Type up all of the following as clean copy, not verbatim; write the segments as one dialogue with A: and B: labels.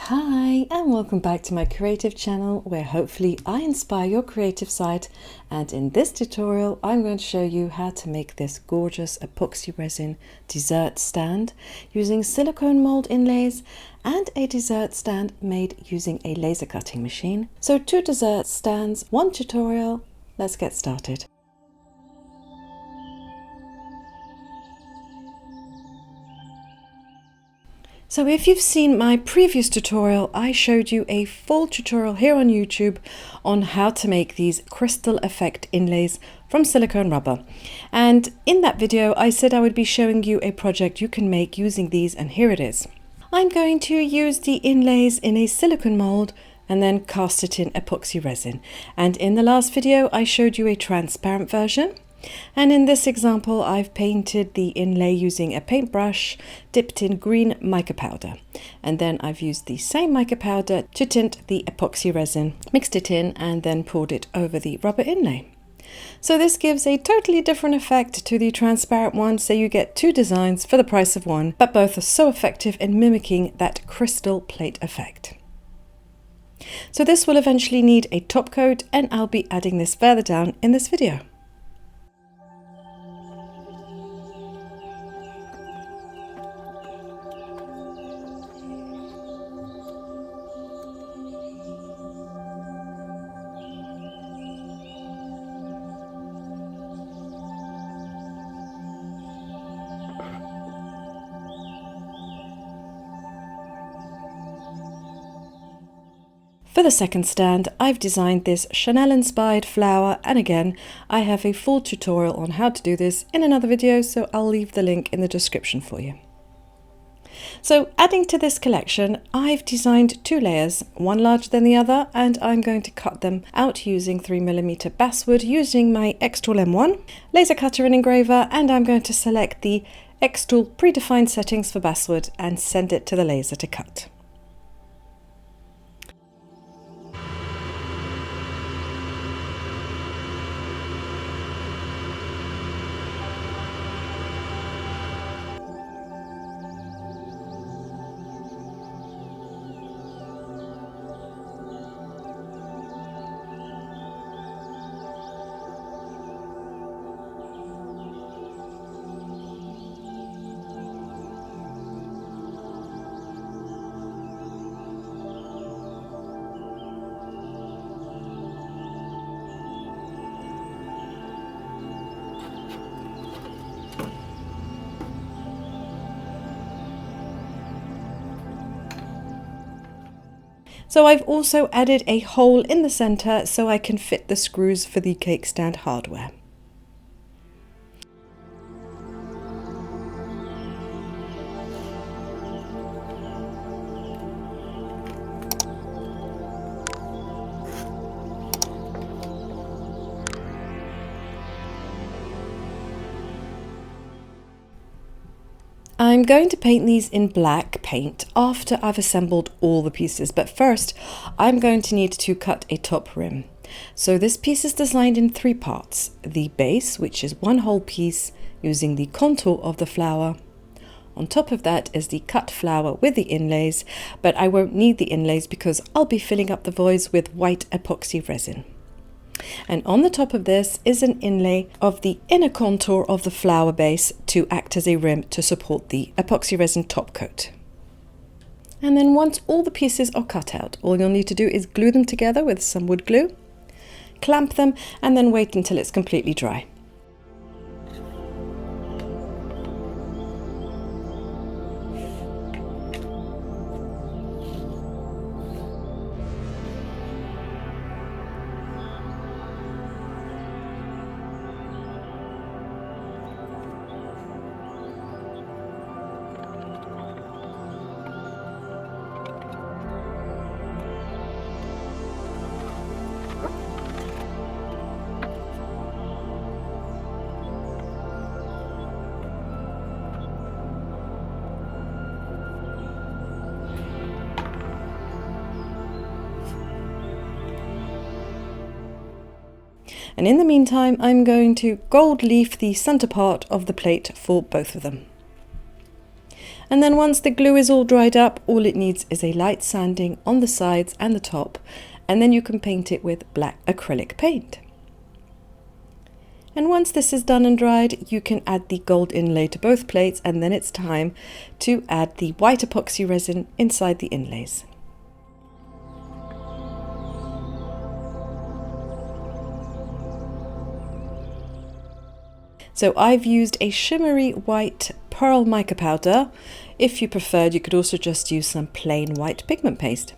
A: Hi and welcome back to my creative channel where hopefully I inspire your creative side, and in this tutorial I'm going to show you how to make this gorgeous epoxy resin dessert stand using silicone mold inlays and a dessert stand made using a laser cutting machine. So 2 dessert stands, 1 tutorial. Let's get started. So if you've seen my previous tutorial, I showed you a full tutorial here on YouTube on how to make these crystal effect inlays from silicone rubber. And in that video, I said I would be showing you a project you can make using these, and here it is. I'm going to use the inlays in a silicone mold and then cast it in epoxy resin. And in the last video, I showed you a transparent version. And in this example, I've painted the inlay using a paintbrush dipped in green mica powder. And then I've used the same mica powder to tint the epoxy resin, mixed it in and then poured it over the rubber inlay. So this gives a totally different effect to the transparent one, so you get 2 designs for the price of 1, but both are so effective in mimicking that crystal plate effect. So this will eventually need a top coat, and I'll be adding this further down in this video. For the second stand, I've designed this Chanel-inspired flower, and again, I have a full tutorial on how to do this in another video, so I'll leave the link in the description for you. So adding to this collection, I've designed 2 layers, one larger than the other, and I'm going to cut them out using 3mm basswood using my xTool M1, laser cutter and engraver, and I'm going to select the xTool predefined settings for basswood and send it to the laser to cut. So I've also added a hole in the center so I can fit the screws for the cake stand hardware. I'm going to paint these in black paint after I've assembled all the pieces, but first I'm going to need to cut a top rim. So this piece is designed in 3 parts. The base, which is 1 whole piece using the contour of the flower. On top of that is the cut flower with the inlays, but I won't need the inlays because I'll be filling up the voids with white epoxy resin. And on the top of this is an inlay of the inner contour of the flower base to act as a rim to support the epoxy resin top coat. And then once all the pieces are cut out, all you'll need to do is glue them together with some wood glue, clamp them, and then wait until it's completely dry. And in the meantime, I'm going to gold leaf the center part of the plate for both of them. And then once the glue is all dried up, all it needs is a light sanding on the sides and the top, and then you can paint it with black acrylic paint. And once this is done and dried, you can add the gold inlay to both plates, and then it's time to add the white epoxy resin inside the inlays. So I've used a shimmery white pearl mica powder. If you preferred, you could also just use some plain white pigment paste.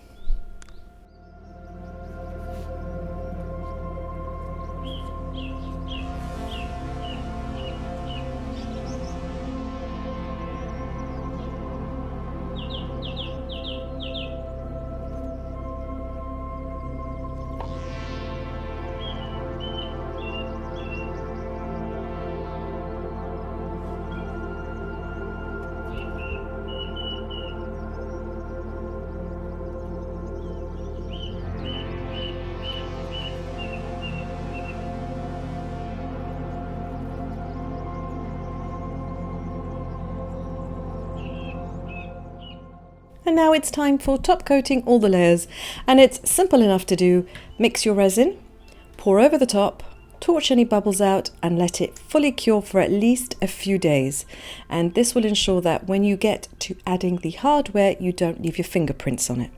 A: And now it's time for top coating all the layers, and it's simple enough to do. Mix your resin, pour over the top, torch any bubbles out and let it fully cure for at least a few days. And this will ensure that when you get to adding the hardware, you don't leave your fingerprints on it.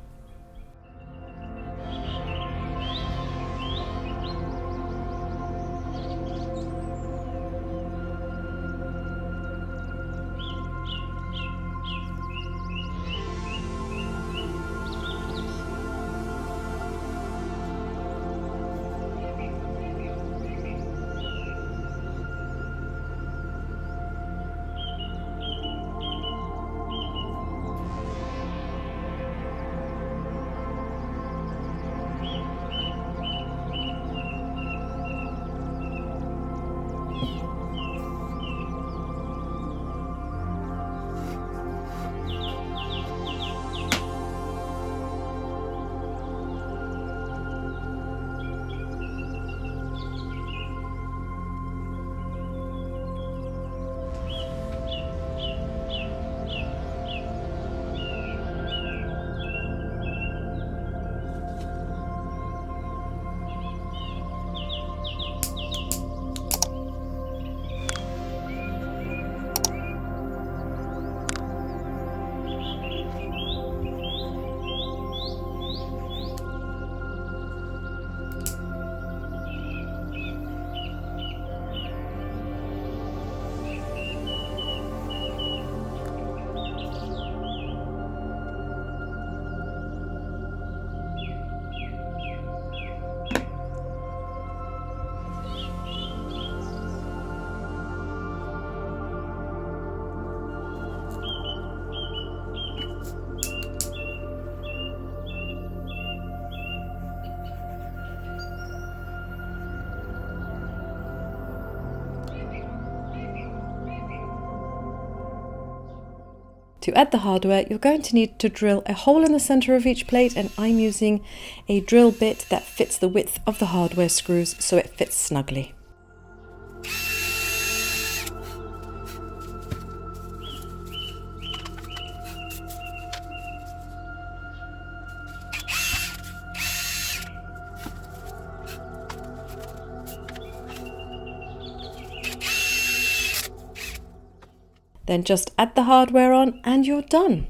A: To add the hardware, you're going to need to drill a hole in the center of each plate, and I'm using a drill bit that fits the width of the hardware screws so it fits snugly. Then just add the hardware on and you're done.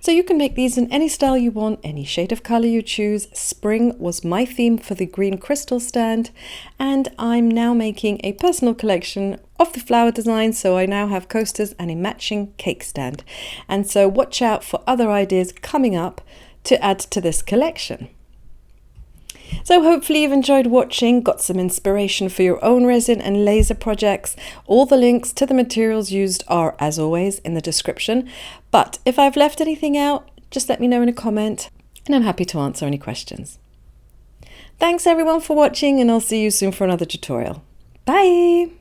A: So you can make these in any style you want, any shade of color you choose. Spring was my theme for the green crystal stand, and I'm now making a personal collection of the flower design, so I now have coasters and a matching cake stand. And so watch out for other ideas coming up to add to this collection. So hopefully you've enjoyed watching, got some inspiration for your own resin and laser projects. All the links to the materials used are, as always, in the description. But if I've left anything out, just let me know in a comment, and I'm happy to answer any questions. Thanks everyone for watching, and I'll see you soon for another tutorial. Bye!